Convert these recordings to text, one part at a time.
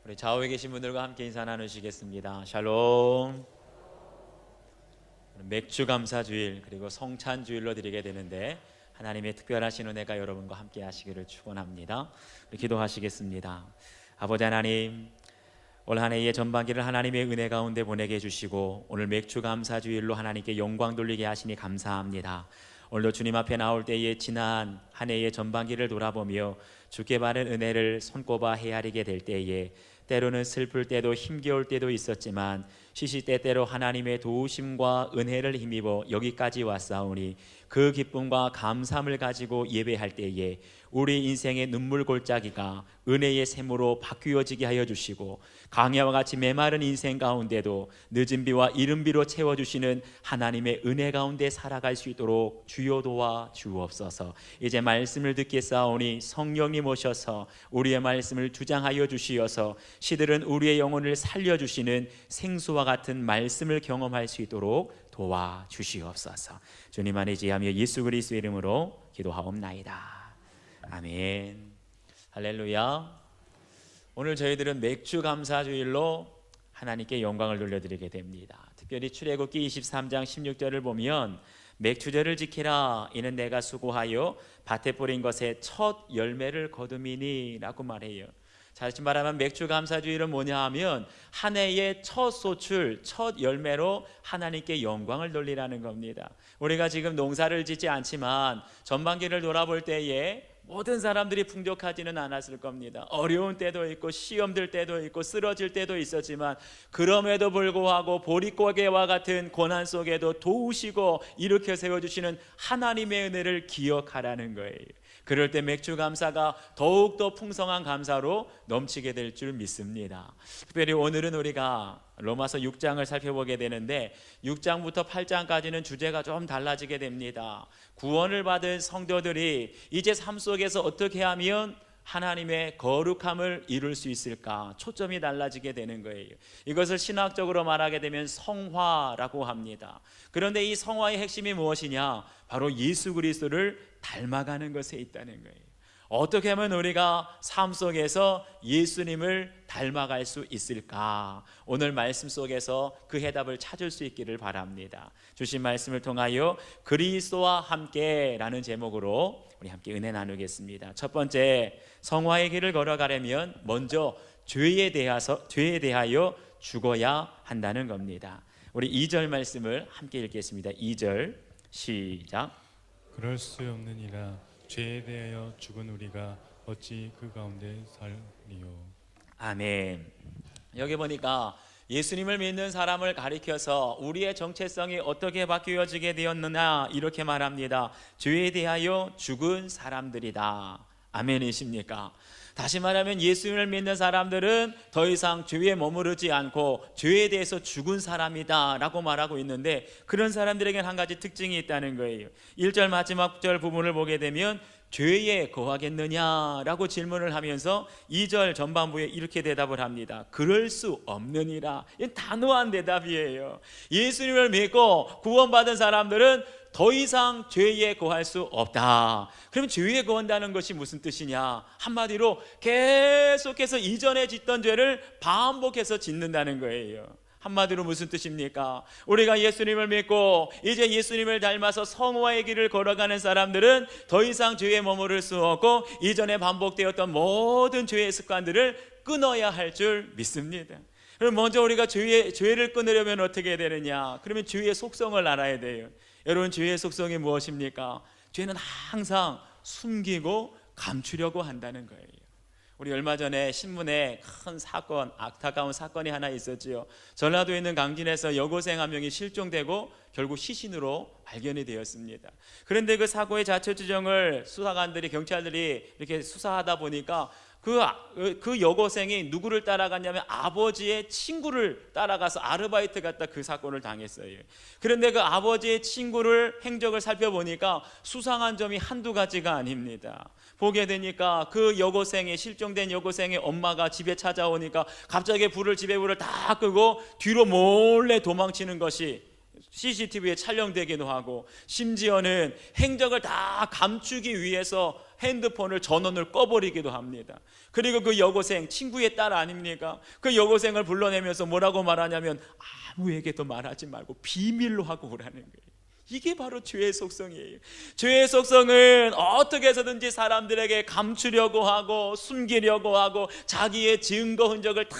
우리 좌우에 계신 분들과 함께 인사 나누시겠습니다. 샬롬. 맥주 감사 주일 그리고 성찬 주일로 드리게 되는데 하나님의 특별하신 은혜가 여러분과 함께 하시기를 축원합니다. 우리 기도하시겠습니다. 아버지 하나님, 올 한 해의 전반기를 하나님의 은혜 가운데 보내게 해주시고 오늘 맥주 감사 주일로 하나님께 영광 돌리게 하시니 감사합니다. 오늘도 주님 앞에 나올 때에 지난 한 해의 전반기를 돌아보며 주께 받은 은혜를 손꼽아 헤아리게 될 때에 때로는 슬플 때도 힘겨울 때도 있었지만 시시때때로 하나님의 도우심과 은혜를 힘입어 여기까지 왔사오니 그 기쁨과 감사함을 가지고 예배할 때에 우리 인생의 눈물 골짜기가 은혜의 샘으로 바뀌어지게 하여 주시고 강야와 같이 메마른 인생 가운데도 늦은 비와 이른 비로 채워주시는 하나님의 은혜 가운데 살아갈 수 있도록 주여 도와 주옵소서. 이제 말씀을 듣겠사오니 성령님 오셔서 우리의 말씀을 주장하여 주시어서 시들은 우리의 영혼을 살려주시는 생수와 같은 말씀을 경험할 수 있도록 도와주시옵소서. 주님 안에 지하며 예수 그리스도의 이름으로 기도하옵나이다. 아멘. 할렐루야. 오늘 저희들은 맥주 감사 주일로 하나님께 영광을 돌려드리게 됩니다. 특별히 출애굽기 23장 16절을 보면 맥주절을 지키라 이는 내가 수고하여 밭에 뿌린 것에 첫 열매를 거둠이니 라고 말해요. 다시 말하면 맥주 감사주일은 뭐냐 하면 한 해의 첫 소출, 첫 열매로 하나님께 영광을 돌리라는 겁니다. 우리가 지금 농사를 짓지 않지만 전반기를 돌아볼 때에 모든 사람들이 풍족하지는 않았을 겁니다. 어려운 때도 있고 시험들 때도 있고 쓰러질 때도 있었지만 그럼에도 불구하고 보릿고개와 같은 고난 속에도 도우시고 일으켜 세워주시는 하나님의 은혜를 기억하라는 거예요. 그럴 때 맥주 감사가 더욱더 풍성한 감사로 넘치게 될 줄 믿습니다. 특별히 오늘은 우리가 로마서 6장을 살펴보게 되는데 6장부터 8장까지는 주제가 좀 달라지게 됩니다. 구원을 받은 성도들이 이제 삶 속에서 어떻게 하면 하나님의 거룩함을 이룰 수 있을까? 초점이 달라지게 되는 거예요. 이것을 신학적으로 말하게 되면 성화라고 합니다. 그런데 이 성화의 핵심이 무엇이냐? 바로 예수 그리스도를 닮아가는 것에 있다는 거예요. 어떻게 하면 우리가 삶 속에서 예수님을 닮아갈 수 있을까? 오늘 말씀 속에서 그 해답을 찾을 수 있기를 바랍니다. 주신 말씀을 통하여 그리스도와 함께라는 제목으로 우리 함께 은혜 나누겠습니다. 첫 번째, 성화의 길을 걸어가려면 먼저 죄에 대하여 죽어야 한다는 겁니다. 우리 2절 말씀을 함께 읽겠습니다. 2절 시작. 그럴 수 없느니라 죄에 대하여 죽은 우리가 어찌 그 가운데 살리요. 아멘. 여기 보니까 예수님을 믿는 사람을 가리켜서 우리의 정체성이 어떻게 바뀌어지게 되었느냐 이렇게 말합니다. 죄에 대하여 죽은 사람들이다. 아멘이십니까? 다시 말하면 예수님을 믿는 사람들은 더 이상 죄에 머무르지 않고 죄에 대해서 죽은 사람이다 라고 말하고 있는데 그런 사람들에게는 한 가지 특징이 있다는 거예요. 1절 마지막 절 부분을 보게 되면 죄에 거하겠느냐라고 질문을 하면서 2절 전반부에 이렇게 대답을 합니다. 그럴 수 없느니라. 이건 단호한 대답이에요. 예수님을 믿고 구원받은 사람들은 더 이상 죄에 거할 수 없다. 그러면 죄에 거한다는 것이 무슨 뜻이냐? 한마디로 계속해서 이전에 짓던 죄를 반복해서 짓는다는 거예요. 한마디로 무슨 뜻입니까? 우리가 예수님을 믿고 이제 예수님을 닮아서 성화의 길을 걸어가는 사람들은 더 이상 죄에 머무를 수 없고 이전에 반복되었던 모든 죄의 습관들을 끊어야 할 줄 믿습니다. 그럼 먼저 우리가 죄를 끊으려면 어떻게 해야 되느냐? 그러면 죄의 속성을 알아야 돼요. 여러분, 죄의 속성이 무엇입니까? 죄는 항상 숨기고 감추려고 한다는 거예요. 우리 얼마 전에 신문에 큰 사건, 안타까운 사건이 하나 있었지요. 전라도에 있는 강진에서 여고생 한 명이 실종되고 결국 시신으로 발견이 되었습니다. 그런데 그 사고의 자초지종을 수사관들이, 경찰들이 이렇게 수사하다 보니까 그 여고생이 누구를 따라갔냐면 아버지의 친구를 따라가서 아르바이트 갔다 그 사건을 당했어요. 그런데 그 아버지의 친구를 행적을 살펴보니까 수상한 점이 한두 가지가 아닙니다. 보게 되니까 그 여고생이, 실종된 여고생의 엄마가 집에 찾아오니까 갑자기 집에 불을 다 끄고 뒤로 몰래 도망치는 것이 CCTV에 촬영되기도 하고, 심지어는 행적을 다 감추기 위해서 핸드폰을 전원을 꺼버리기도 합니다. 그리고 그 여고생, 친구의 딸 아닙니까? 그 여고생을 불러내면서 뭐라고 말하냐면 아무에게도 말하지 말고 비밀로 하고 오라는 거예요. 이게 바로 죄의 속성이에요. 죄의 속성은 어떻게 해서든지 사람들에게 감추려고 하고 숨기려고 하고 자기의 증거 흔적을 다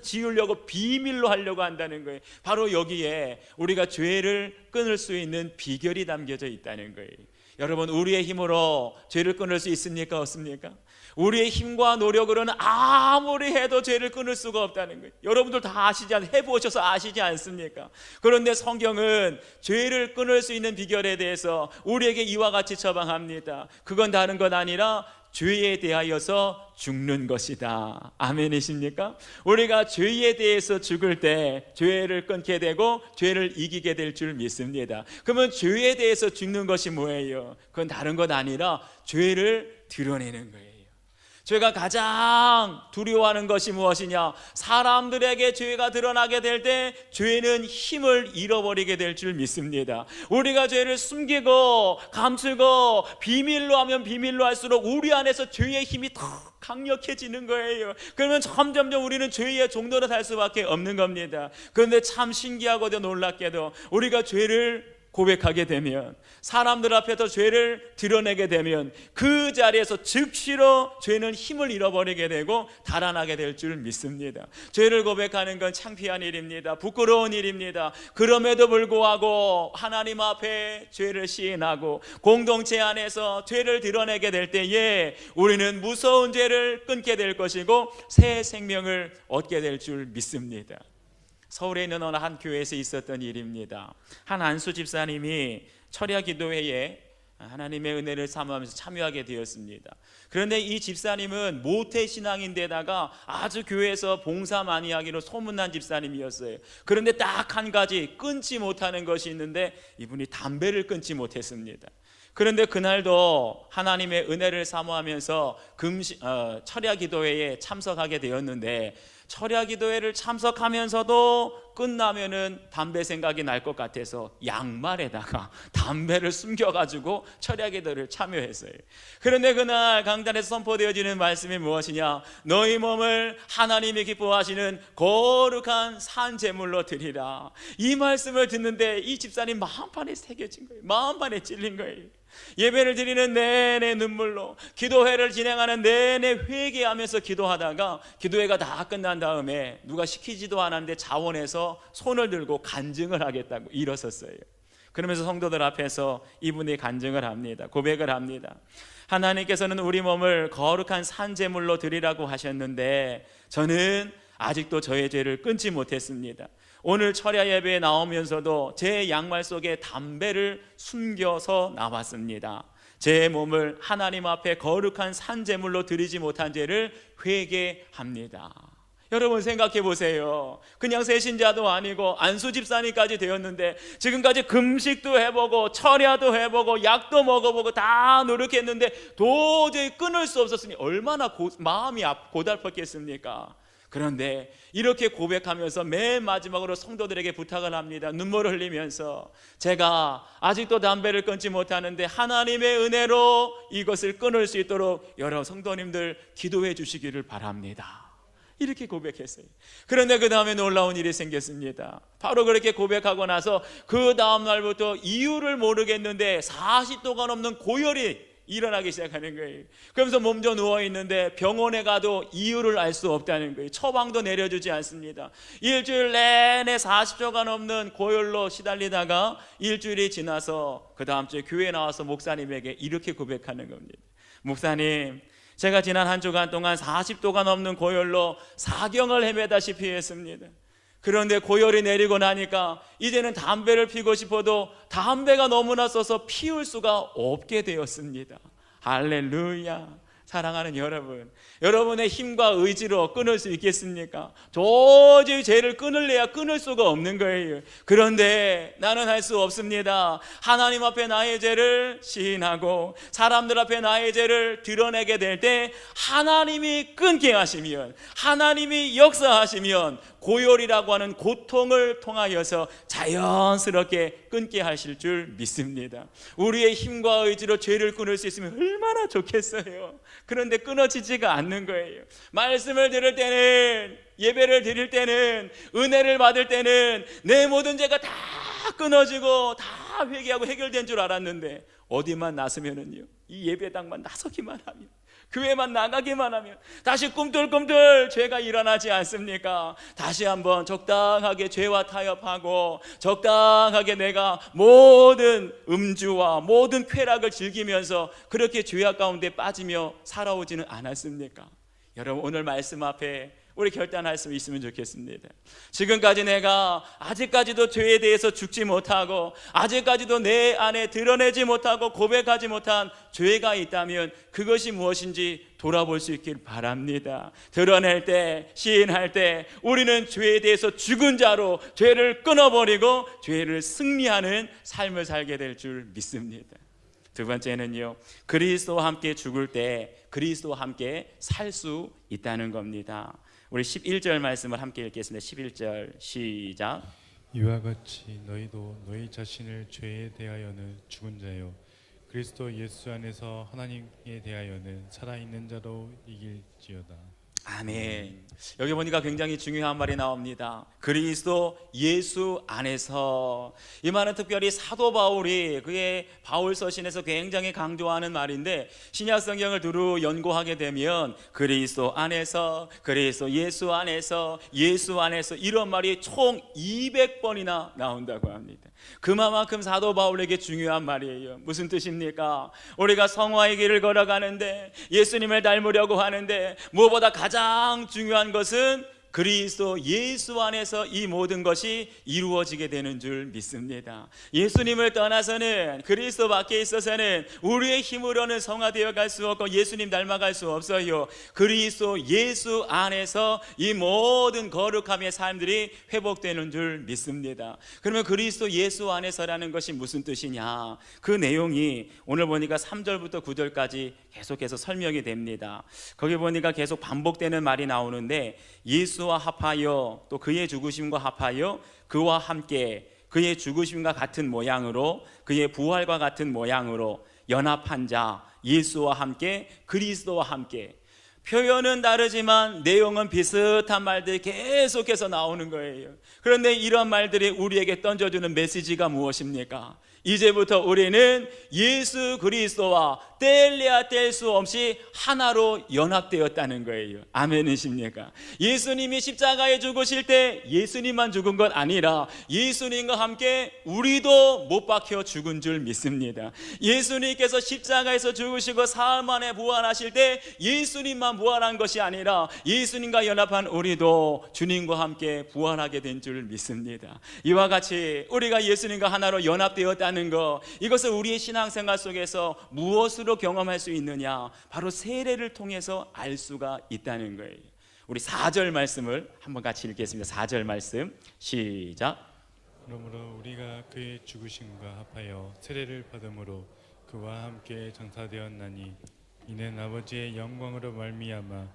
지우려고 비밀로 하려고 한다는 거예요. 바로 여기에 우리가 죄를 끊을 수 있는 비결이 담겨져 있다는 거예요. 여러분, 우리의 힘으로 죄를 끊을 수 있습니까? 없습니까? 우리의 힘과 노력으로는 아무리 해도 죄를 끊을 수가 없다는 거예요. 여러분들 다 해보셔서 아시지 않습니까? 그런데 성경은 죄를 끊을 수 있는 비결에 대해서 우리에게 이와 같이 처방합니다. 그건 다른 것 아니라 죄에 대하여서 죽는 것이다. 아멘이십니까? 우리가 죄에 대해서 죽을 때 죄를 끊게 되고 죄를 이기게 될 줄 믿습니다. 그러면 죄에 대해서 죽는 것이 뭐예요? 그건 다른 것 아니라 죄를 드러내는 거예요. 죄가 가장 두려워하는 것이 무엇이냐? 사람들에게 죄가 드러나게 될 때 죄는 힘을 잃어버리게 될 줄 믿습니다. 우리가 죄를 숨기고 감추고 비밀로 하면 비밀로 할수록 우리 안에서 죄의 힘이 더 강력해지는 거예요. 그러면 점점점 우리는 죄의 종노릇 할 수밖에 없는 겁니다. 그런데 참 신기하고도 놀랍게도 우리가 죄를 고백하게 되면, 사람들 앞에서 죄를 드러내게 되면 그 자리에서 즉시로 죄는 힘을 잃어버리게 되고 달아나게 될 줄 믿습니다. 죄를 고백하는 건 창피한 일입니다. 부끄러운 일입니다. 그럼에도 불구하고 하나님 앞에 죄를 시인하고 공동체 안에서 죄를 드러내게 될 때에 우리는 무서운 죄를 끊게 될 것이고 새 생명을 얻게 될 줄 믿습니다. 서울에 있는 어느 한 교회에서 있었던 일입니다. 한 안수 집사님이 철야 기도회에 하나님의 은혜를 사모하면서 참여하게 되었습니다. 그런데 이 집사님은 모태신앙인데다가 아주 교회에서 봉사 많이 하기로 소문난 집사님이었어요. 그런데 딱 한 가지 끊지 못하는 것이 있는데 이분이 담배를 끊지 못했습니다. 그런데 그날도 하나님의 은혜를 사모하면서 철야 기도회에 참석하게 되었는데, 철야 기도회를 참석하면서도 끝나면은 담배 생각이 날 것 같아서 양말에다가 담배를 숨겨가지고 철야 기도를 참여했어요. 그런데 그날 강단에서 선포되어지는 말씀이 무엇이냐? 너희 몸을 하나님이 기뻐하시는 거룩한 산제물로 드리라. 이 말씀을 듣는데 이 집사님 마음판에 새겨진 거예요. 마음판에 찔린 거예요. 예배를 드리는 내내 눈물로, 기도회를 진행하는 내내 회개하면서 기도하다가 기도회가 다 끝난 다음에 누가 시키지도 않았는데 자원해서 손을 들고 간증을 하겠다고 일어섰어요. 그러면서 성도들 앞에서 이분이 간증을 합니다. 고백을 합니다. 하나님께서는 우리 몸을 거룩한 산제물로 드리라고 하셨는데 저는 아직도 저의 죄를 끊지 못했습니다. 오늘 철야 예배에 나오면서도 제 양말 속에 담배를 숨겨서 나왔습니다. 제 몸을 하나님 앞에 거룩한 산제물로 드리지 못한 죄를 회개합니다. 여러분 생각해 보세요. 그냥 새신자도 아니고 안수 집사님까지 되었는데 지금까지 금식도 해보고 철야도 해보고 약도 먹어보고 다 노력했는데 도저히 끊을 수 없었으니 얼마나 마음이 고달팠겠습니까? 그런데 이렇게 고백하면서 맨 마지막으로 성도들에게 부탁을 합니다. 눈물을 흘리면서 제가 아직도 담배를 끊지 못하는데 하나님의 은혜로 이것을 끊을 수 있도록 여러 성도님들 기도해 주시기를 바랍니다. 이렇게 고백했어요. 그런데 그 다음에 놀라운 일이 생겼습니다. 바로 그렇게 고백하고 나서 그 다음 날부터 이유를 모르겠는데 40도가 넘는 고열이 일어나기 시작하는 거예요. 그러면서 몸져 누워있는데 병원에 가도 이유를 알 수 없다는 거예요. 처방도 내려주지 않습니다. 일주일 내내 40도가 넘는 고열로 시달리다가 일주일이 지나서 그 다음 주에 교회에 나와서 목사님에게 이렇게 고백하는 겁니다. 목사님, 제가 지난 한 주간 동안 40도가 넘는 고열로 사경을 헤매다시피 했습니다. 그런데 고열이 내리고 나니까 이제는 담배를 피고 싶어도 담배가 너무나 써서 피울 수가 없게 되었습니다. 할렐루야. 사랑하는 여러분, 여러분의 힘과 의지로 끊을 수 있겠습니까? 도저히 죄를 끊을래야 끊을 수가 없는 거예요. 그런데 나는 할 수 없습니다. 하나님 앞에 나의 죄를 시인하고 사람들 앞에 나의 죄를 드러내게 될 때 하나님이 끊게 하시면, 하나님이 역사하시면 고열이라고 하는 고통을 통하여서 자연스럽게 끊게 하실 줄 믿습니다. 우리의 힘과 의지로 죄를 끊을 수 있으면 얼마나 좋겠어요. 그런데 끊어지지가 않는 거예요. 말씀을 들을 때는, 예배를 드릴 때는, 은혜를 받을 때는 내 모든 죄가 다 끊어지고 다 회개하고 해결된 줄 알았는데 어디만 나서면은요, 이 예배당만 나서기만 하면, 교회만 나가기만 하면 다시 꿈틀꿈틀 죄가 일어나지 않습니까? 다시 한번 적당하게 죄와 타협하고 적당하게 내가 모든 음주와 모든 쾌락을 즐기면서 그렇게 죄악 가운데 빠지며 살아오지는 않았습니까? 여러분, 오늘 말씀 앞에 우리 결단할 수 있으면 좋겠습니다. 지금까지 내가 아직까지도 죄에 대해서 죽지 못하고 아직까지도 내 안에 드러내지 못하고 고백하지 못한 죄가 있다면 그것이 무엇인지 돌아볼 수 있길 바랍니다. 드러낼 때, 시인할 때 우리는 죄에 대해서 죽은 자로 죄를 끊어버리고 죄를 승리하는 삶을 살게 될 줄 믿습니다. 두 번째는요, 그리스도와 함께 죽을 때 그리스도와 함께 살 수 있다는 겁니다. 우리 11절 말씀을 함께 읽겠습니다. 11절 시작. 이와 같이 너희도 너희 자신을 죄에 대하여는 죽은 자요 그리스도 예수 안에서 하나님에 대하여는 살아있는 자로 이길지어다. 아멘. 여기 보니까 굉장히 중요한 말이 나옵니다. 그리스도 예수 안에서. 이 말은 특별히 사도 바울이 그의 바울 서신에서 굉장히 강조하는 말인데, 신약 성경을 두루 연구하게 되면 그리스도 안에서, 그리스도 예수 안에서, 예수 안에서 이런 말이 총 200번이나 나온다고 합니다. 그만큼 사도 바울에게 중요한 말이에요. 무슨 뜻입니까? 우리가 성화의 길을 걸어가는데, 예수님을 닮으려고 하는데 무엇보다 가장 중요한 것은 그리스도 예수 안에서 이 모든 것이 이루어지게 되는 줄 믿습니다. 예수님을 떠나서는, 그리스도 밖에 있어서는 우리의 힘으로는 성화되어 갈 수 없고 예수님 닮아갈 수 없어요. 그리스도 예수 안에서 이 모든 거룩함의 삶들이 회복되는 줄 믿습니다. 그러면 그리스도 예수 안에서라는 것이 무슨 뜻이냐? 그 내용이 오늘 보니까 3절부터 9절까지 계속해서 설명이 됩니다. 거기 보니까 계속 반복되는 말이 나오는데, 예수와 합하여, 또 그의 죽으심과 합하여 그와 함께 그의 죽으심과 같은 모양으로, 그의 부활과 같은 모양으로 연합한 자, 예수와 함께, 그리스도와 함께. 표현은 다르지만 내용은 비슷한 말들이 계속해서 나오는 거예요. 그런데 이런 말들이 우리에게 던져주는 메시지가 무엇입니까? 이제부터 우리는 예수 그리스도와 뗄래야 뗄 수 없이 하나로 연합되었다는 거예요. 아멘이십니까? 예수님이 십자가에 죽으실 때 예수님만 죽은 것 아니라 예수님과 함께 우리도 못 박혀 죽은 줄 믿습니다. 예수님께서 십자가에서 죽으시고 사흘 만에 부활하실 때 예수님만 부활한 것이 아니라 예수님과 연합한 우리도 주님과 함께 부활하게 된 줄 믿습니다. 이와 같이 우리가 예수님과 하나로 연합되었다는 것, 이것을 우리의 신앙생활 속에서 무엇으로 경험할 수 있느냐? 바로 세례를 통해서 알 수가 있다는 거예요. 우리 4절 말씀을 한번 같이 읽겠습니다. 4절 말씀 시작. 그러므로 우리가 그의 죽으심과 합하여 세례를 받음으로 그와 함께 장사되었나니, 이는 아버지의 영광으로 말미암아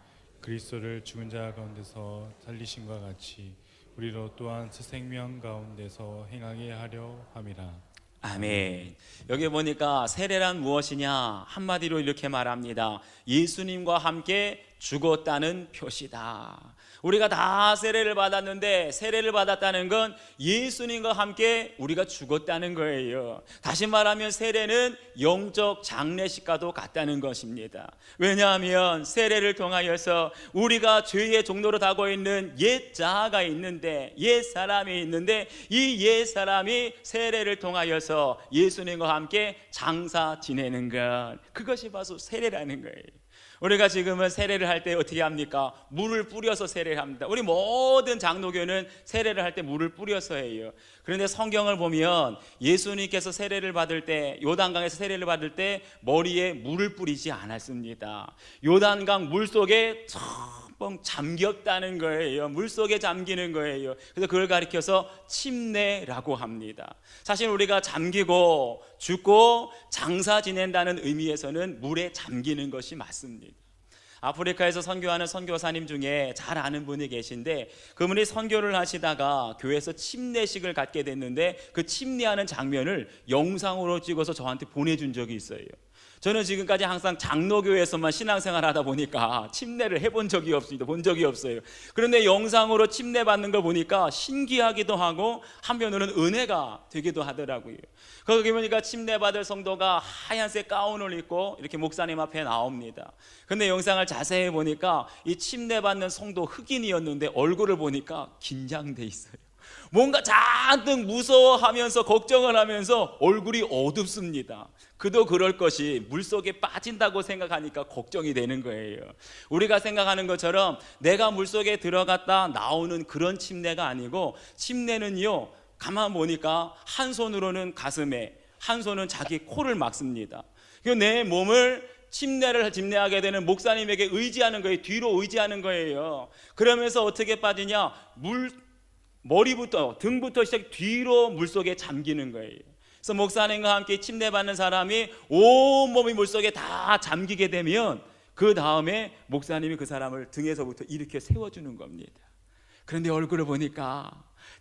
그리스도를 죽은 자 가운데서 살리심과 같이 우리로 또한 새 생명 가운데서 행하게 하려 함이라. 아멘. 여기 보니까 세례란 무엇이냐? 한마디로 이렇게 말합니다. 예수님과 함께 죽었다는 표시다. 우리가 다 세례를 받았는데, 세례를 받았다는 건 예수님과 함께 우리가 죽었다는 거예요. 다시 말하면 세례는 영적 장례식과도 같다는 것입니다. 왜냐하면 세례를 통하여서 우리가 죄의 종로로 가고 있는 옛 자아가 있는데, 옛 사람이 있는데, 이 옛 사람이 세례를 통하여서 예수님과 함께 장사 지내는 것, 그것이 바로 세례라는 거예요. 우리가 지금은 세례를 할 때 어떻게 합니까? 물을 뿌려서 세례를 합니다. 우리 모든 장로교는 세례를 할 때 물을 뿌려서 해요. 그런데 성경을 보면 예수님께서 세례를 받을 때, 요단강에서 세례를 받을 때 머리에 물을 뿌리지 않았습니다. 요단강 물 속에 뻥 잠겼다는 거예요. 물속에 잠기는 거예요. 그래서 그걸 가리켜서 침례라고 합니다. 사실 우리가 잠기고 죽고 장사 지낸다는 의미에서는 물에 잠기는 것이 맞습니다. 아프리카에서 선교하는 선교사님 중에 잘 아는 분이 계신데, 그분이 선교를 하시다가 교회에서 침례식을 갖게 됐는데 그 침례하는 장면을 영상으로 찍어서 저한테 보내준 적이 있어요. 저는 지금까지 항상 장로교회에서만 신앙생활 하다 보니까 침례를 해본 적이 없습니다. 본 적이 없어요. 그런데 영상으로 침례 받는 걸 보니까 신기하기도 하고 한편으로는 은혜가 되기도 하더라고요. 거기 보니까 침례 받을 성도가 하얀색 가운을 입고 이렇게 목사님 앞에 나옵니다. 근데 영상을 자세히 보니까 이 침례 받는 성도 흑인이었는데 얼굴을 보니까 긴장돼 있어요. 뭔가 잔뜩 무서워하면서 걱정을 하면서 얼굴이 어둡습니다. 그도 그럴 것이 물속에 빠진다고 생각하니까 걱정이 되는 거예요. 우리가 생각하는 것처럼 내가 물속에 들어갔다 나오는 그런 침례가 아니고, 침례는요, 가만 보니까 한 손으로는 가슴에, 한 손은 자기 코를 막습니다. 내 몸을 침례하게 되는 목사님에게 의지하는 거예요. 뒤로 의지하는 거예요. 그러면서 어떻게 빠지냐? 머리부터 등부터 시작 뒤로 물속에 잠기는 거예요. 그래서 목사님과 함께 침례받는 사람이 온몸이 물속에 다 잠기게 되면 그 다음에 목사님이 그 사람을 등에서부터 이렇게 세워주는 겁니다. 그런데 얼굴을 보니까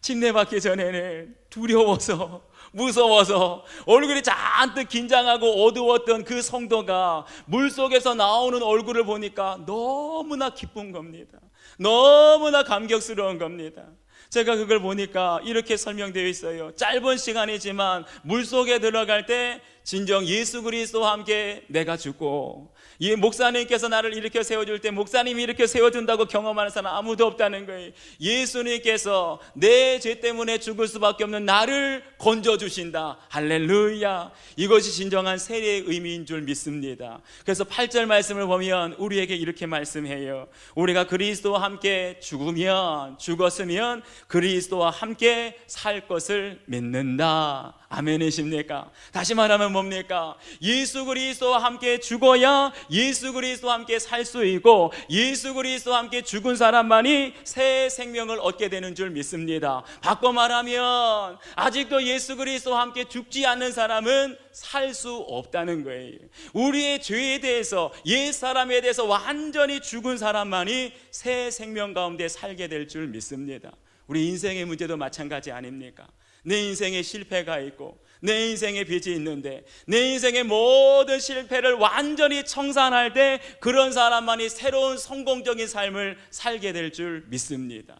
침례받기 전에는 두려워서 무서워서 얼굴이 잔뜩 긴장하고 어두웠던 그 성도가 물속에서 나오는 얼굴을 보니까 너무나 기쁜 겁니다. 너무나 감격스러운 겁니다. 제가 그걸 보니까 이렇게 설명되어 있어요. 짧은 시간이지만 물속에 들어갈 때 진정 예수 그리스도와 함께 내가 죽고, 이 목사님께서 나를 일으켜 세워줄 때 목사님이 이렇게 세워준다고 경험하는 사람 아무도 없다는 거예요. 예수님께서 내 죄 때문에 죽을 수밖에 없는 나를 건져주신다. 할렐루야. 이것이 진정한 세례의 의미인 줄 믿습니다. 그래서 8절 말씀을 보면 우리에게 이렇게 말씀해요. 우리가 그리스도와 함께 죽었으면 그리스도와 함께 살 것을 믿는다. 아멘이십니까? 다시 말하면 뭡니까? 예수 그리스도와 함께 죽어야 예수 그리스도와 함께 살 수 있고, 예수 그리스도와 함께 죽은 사람만이 새 생명을 얻게 되는 줄 믿습니다. 바꿔 말하면 아직도 예수 그리스도와 함께 죽지 않는 사람은 살 수 없다는 거예요. 우리의 죄에 대해서, 옛 사람에 대해서 완전히 죽은 사람만이 새 생명 가운데 살게 될 줄 믿습니다. 우리 인생의 문제도 마찬가지 아닙니까? 내 인생에 실패가 있고 내 인생에 빚이 있는데, 내 인생의 모든 실패를 완전히 청산할 때 그런 사람만이 새로운 성공적인 삶을 살게 될 줄 믿습니다.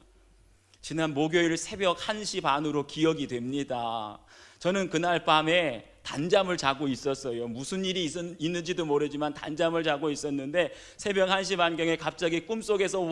지난 목요일 새벽 1시 반으로 기억이 됩니다. 저는 그날 밤에 단잠을 자고 있었어요. 무슨 일이 있는지도 모르지만 단잠을 자고 있었는데 새벽 1시 반경에 갑자기 꿈속에서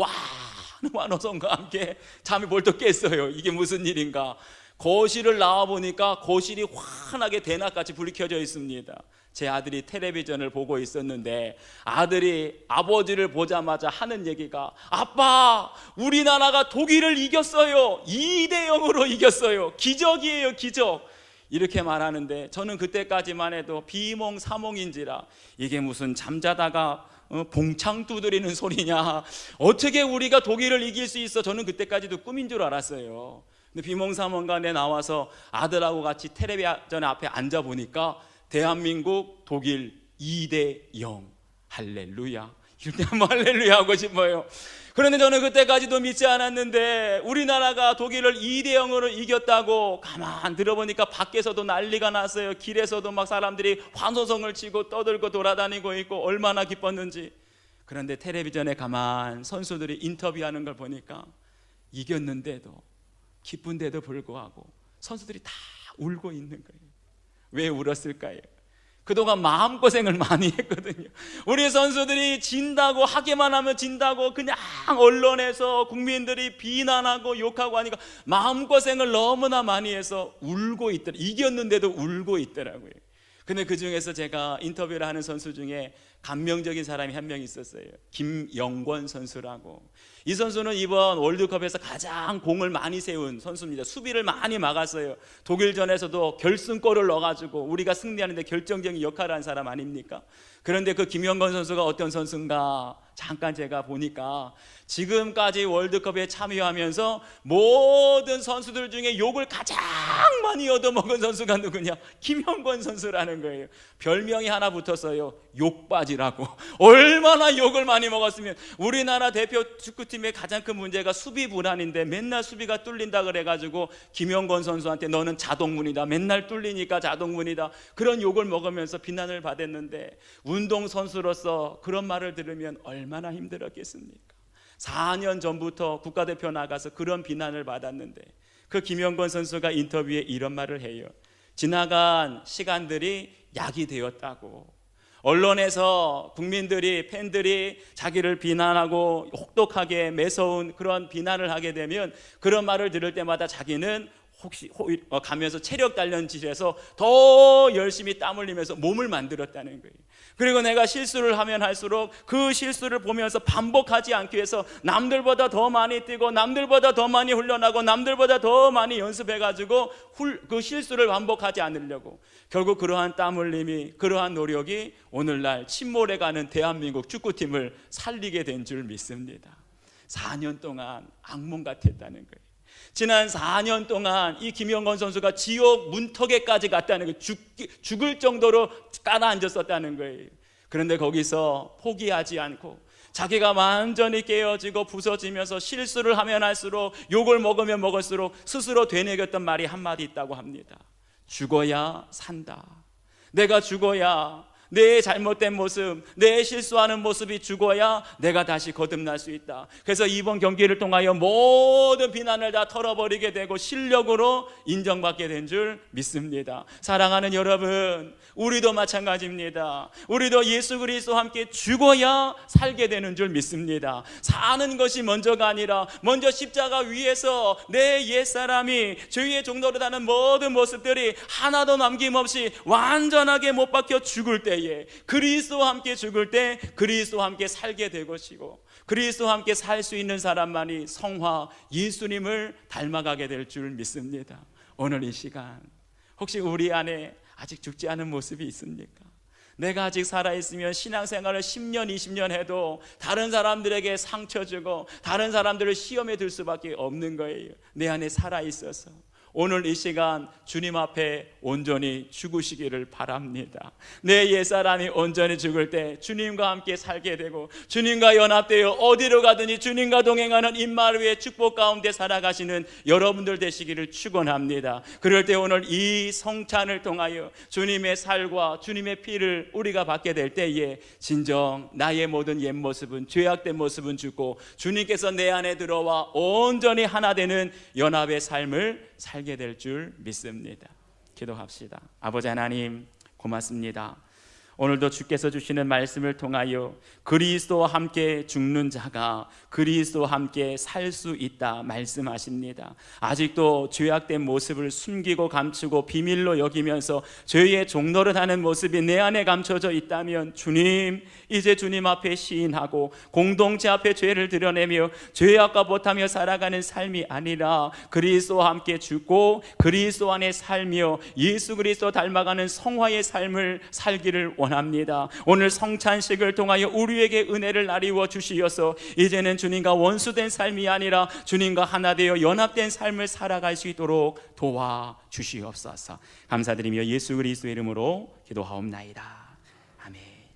환호성과 함께 잠이 벌떡 깼어요. 이게 무슨 일인가? 거실을 나와보니까 거실이 환하게 대낮같이 불이 켜져 있습니다. 제 아들이 텔레비전을 보고 있었는데 아들이 아버지를 보자마자 하는 얘기가, 아빠, 우리나라가 독일을 이겼어요. 2대0으로 이겼어요. 기적이에요, 기적. 이렇게 말하는데 저는 그때까지만 해도 비몽사몽인지라 이게 무슨 잠자다가 봉창 두드리는 소리냐, 어떻게 우리가 독일을 이길 수 있어? 저는 그때까지도 꿈인 줄 알았어요. 근데 비몽사몽간에 나와서 아들하고 같이 텔레비전 앞에 앉아보니까 대한민국 독일 2대0. 할렐루야. 이럴 때 한번 할렐루야 하고 싶어요. 그런데 저는 그때까지도 믿지 않았는데 우리나라가 독일을 2대0으로 이겼다고 가만 들어보니까 밖에서도 난리가 났어요. 길에서도 막 사람들이 환호성을 치고 떠들고 돌아다니고 있고 얼마나 기뻤는지. 그런데 텔레비전에 가만 선수들이 인터뷰하는 걸 보니까 이겼는데도, 기쁜데도 불구하고 선수들이 다 울고 있는 거예요. 왜 울었을까요? 그동안 마음고생을 많이 했거든요. 우리 선수들이 진다고 하기만 하면 진다고 그냥 언론에서 국민들이 비난하고 욕하고 하니까 마음고생을 너무나 많이 해서 울고 있더라고요. 이겼는데도 울고 있더라고요. 근데 그 중에서 제가 인터뷰를 하는 선수 중에 감명적인 사람이 한 명 있었어요. 김영권 선수라고. 이 선수는 이번 월드컵에서 가장 공을 많이 세운 선수입니다. 수비를 많이 막았어요. 독일전에서도 결승골을 넣어가지고 우리가 승리하는데 결정적인 역할을 한 사람 아닙니까? 그런데 그 김영권 선수가 어떤 선수인가 잠깐 제가 보니까 지금까지 월드컵에 참여하면서 모든 선수들 중에 욕을 가장 많이 얻어먹은 선수가 누구냐? 김영권 선수라는 거예요. 별명이 하나 붙었어요. 욕바지라고. 얼마나 욕을 많이 먹었으면. 우리나라 대표 축구팀의 가장 큰 문제가 수비 불안인데 맨날 수비가 뚫린다 그래가지고 김영권 선수한테 너는 자동문이다, 맨날 뚫리니까 자동문이다, 그런 욕을 먹으면서 비난을 받았는데, 운동선수로서 그런 말을 들으면 얼마나 힘들었겠습니까? 4년 전부터 국가대표 나가서 그런 비난을 받았는데, 그 김영권 선수가 인터뷰에 이런 말을 해요. 지나간 시간들이 약이 되었다고. 언론에서 국민들이, 팬들이 자기를 비난하고 혹독하게 매서운 그런 비난을 하게 되면 그런 말을 들을 때마다 자기는 가면서 체력 단련실에서 더 열심히 땀 흘리면서 몸을 만들었다는 거예요. 그리고 내가 실수를 하면 할수록 그 실수를 보면서 반복하지 않기 위해서 남들보다 더 많이 뛰고 남들보다 더 많이 훈련하고 남들보다 더 많이 연습해가지고 그 실수를 반복하지 않으려고, 결국 그러한 땀 흘림이, 그러한 노력이 오늘날 침몰해가는 대한민국 축구팀을 살리게 된 줄 믿습니다. 4년 동안 악몽 같았다는 거예요. 지난 4년 동안 이 김영권 선수가 지옥 문턱에까지 갔다는 거예요. 죽을 정도로 깔아앉았었다는 거예요. 그런데 거기서 포기하지 않고 자기가 완전히 깨어지고 부서지면서 실수를 하면 할수록, 욕을 먹으면 먹을수록 스스로 되뇌겼던 말이 한마디 있다고 합니다. 죽어야 산다. 내가 죽어야, 내 잘못된 모습, 내 실수하는 모습이 죽어야 내가 다시 거듭날 수 있다. 그래서 이번 경기를 통하여 모든 비난을 다 털어버리게 되고 실력으로 인정받게 된 줄 믿습니다. 사랑하는 여러분, 우리도 마찬가지입니다. 우리도 예수 그리스도와 함께 죽어야 살게 되는 줄 믿습니다. 사는 것이 먼저가 아니라 먼저 십자가 위에서 내 옛사람이, 죄의 종노릇 하는 모든 모습들이 하나도 남김없이 완전하게 못 박혀 죽을 때에, 그리스도와 함께 죽을 때 그리스도와 함께 살게 될 것이고, 그리스도와 함께 살 수 있는 사람만이 성화 예수님을 닮아가게 될 줄 믿습니다. 오늘 이 시간 혹시 우리 안에 아직 죽지 않은 모습이 있습니까? 내가 아직 살아있으면 신앙생활을 10년 20년 해도 다른 사람들에게 상처 주고 다른 사람들을 시험에 들 수밖에 없는 거예요. 내 안에 살아있어서 오늘 이 시간 주님 앞에 온전히 죽으시기를 바랍니다. 내 옛사람이 온전히 죽을 때 주님과 함께 살게 되고 주님과 연합되어 어디로 가든지 주님과 동행하는 인마을 위에 축복 가운데 살아가시는 여러분들 되시기를 축원합니다. 그럴 때 오늘 이 성찬을 통하여 주님의 살과 주님의 피를 우리가 받게 될 때에 진정 나의 모든 옛 모습은, 죄악된 모습은 죽고 주님께서 내 안에 들어와 온전히 하나 되는 연합의 삶을 살게 될 줄 믿습니다. 기도합시다. 아버지 하나님, 고맙습니다. 오늘도 주께서 주시는 말씀을 통하여 그리스도와 함께 죽는 자가 그리스도와 함께 살 수 있다 말씀하십니다. 아직도 죄악된 모습을 숨기고 감추고 비밀로 여기면서 죄의 종노릇 하는 모습이 내 안에 감춰져 있다면 주님, 이제 주님 앞에 시인하고 공동체 앞에 죄를 드러내며 죄악과 못하며 살아가는 삶이 아니라 그리스도와 함께 죽고 그리스도 안에 살며 예수 그리스도 닮아가는 성화의 삶을 살기를 원합니다. 오늘 성찬식을 통하여 우리에게 은혜를 나리워 주시어서 이제는 주님과 원수된 삶이 아니라 주님과 하나 되어 연합된 삶을 살아갈 수 있도록 도와 주시옵소서. 감사드리며 예수 그리스도의 이름으로 기도하옵나이다.